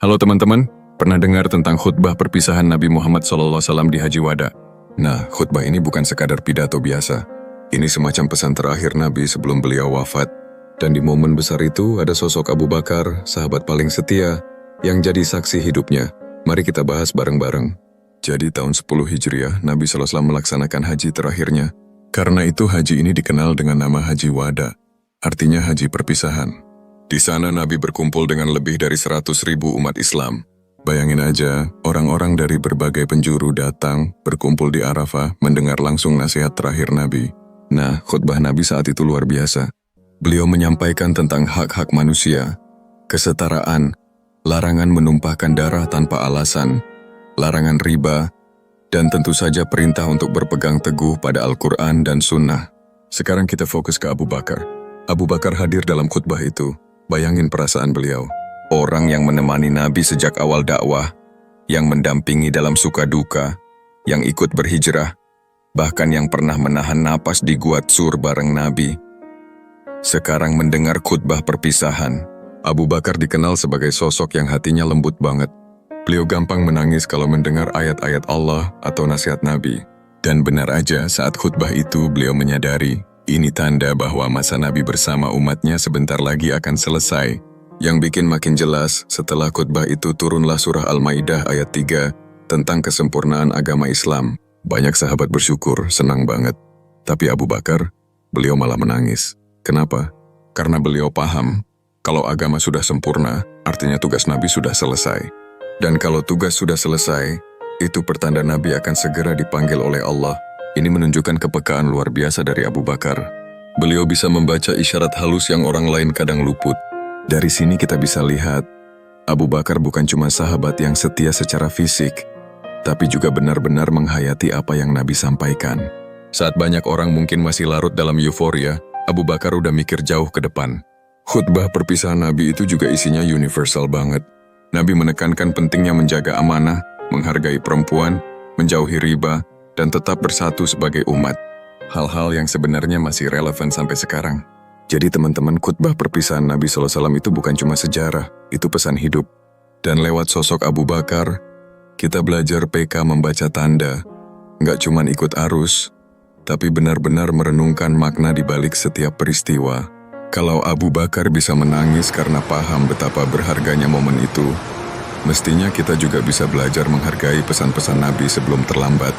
Halo teman-teman, pernah dengar tentang khutbah perpisahan Nabi Muhammad SAW di Haji Wada? Nah, khutbah ini bukan sekadar pidato biasa. Ini semacam pesan terakhir Nabi sebelum beliau wafat. Dan di momen besar itu ada sosok Abu Bakar, sahabat paling setia, yang jadi saksi hidupnya. Mari kita bahas bareng-bareng. Jadi tahun 10 Hijriah, Nabi SAW melaksanakan haji terakhirnya. Karena itu haji ini dikenal dengan nama Haji Wada, artinya haji perpisahan. Di sana Nabi berkumpul dengan lebih dari 100.000 umat Islam. Bayangin aja, orang-orang dari berbagai penjuru datang, berkumpul di Arafah, mendengar langsung nasihat terakhir Nabi. Nah, khutbah Nabi saat itu luar biasa. Beliau menyampaikan tentang hak-hak manusia, kesetaraan, larangan menumpahkan darah tanpa alasan, larangan riba, dan tentu saja perintah untuk berpegang teguh pada Al-Quran dan Sunnah. Sekarang kita fokus ke Abu Bakar. Abu Bakar hadir dalam khutbah itu. Bayangin perasaan beliau. Orang yang menemani Nabi sejak awal dakwah, yang mendampingi dalam suka duka, yang ikut berhijrah, bahkan yang pernah menahan napas di Gua Tsur bareng Nabi. Sekarang mendengar khutbah perpisahan, Abu Bakar dikenal sebagai sosok yang hatinya lembut banget. Beliau gampang menangis kalau mendengar ayat-ayat Allah atau nasihat Nabi. Dan benar aja saat khutbah itu beliau menyadari, ini tanda bahwa masa Nabi bersama umatnya sebentar lagi akan selesai. Yang bikin makin jelas, setelah khutbah itu turunlah surah Al-Maidah ayat 3 tentang kesempurnaan agama Islam. Banyak sahabat bersyukur, senang banget. Tapi Abu Bakar, beliau malah menangis. Kenapa? Karena beliau paham, kalau agama sudah sempurna, artinya tugas Nabi sudah selesai. Dan kalau tugas sudah selesai, itu pertanda Nabi akan segera dipanggil oleh Allah. Ini menunjukkan kepekaan luar biasa dari Abu Bakar. Beliau bisa membaca isyarat halus yang orang lain kadang luput. Dari sini kita bisa lihat, Abu Bakar bukan cuma sahabat yang setia secara fisik, tapi juga benar-benar menghayati apa yang Nabi sampaikan. Saat banyak orang mungkin masih larut dalam euforia, Abu Bakar udah mikir jauh ke depan. Khutbah perpisahan Nabi itu juga isinya universal banget. Nabi menekankan pentingnya menjaga amanah, menghargai perempuan, menjauhi riba, dan tetap bersatu sebagai umat. Hal-hal yang sebenarnya masih relevan sampai sekarang. Jadi teman-teman, khutbah perpisahan Nabi SAW itu bukan cuma sejarah, itu pesan hidup. Dan lewat sosok Abu Bakar, kita belajar PK membaca tanda. Nggak cuma ikut arus, tapi benar-benar merenungkan makna di balik setiap peristiwa. Kalau Abu Bakar bisa menangis karena paham betapa berharganya momen itu, mestinya kita juga bisa belajar menghargai pesan-pesan Nabi sebelum terlambat.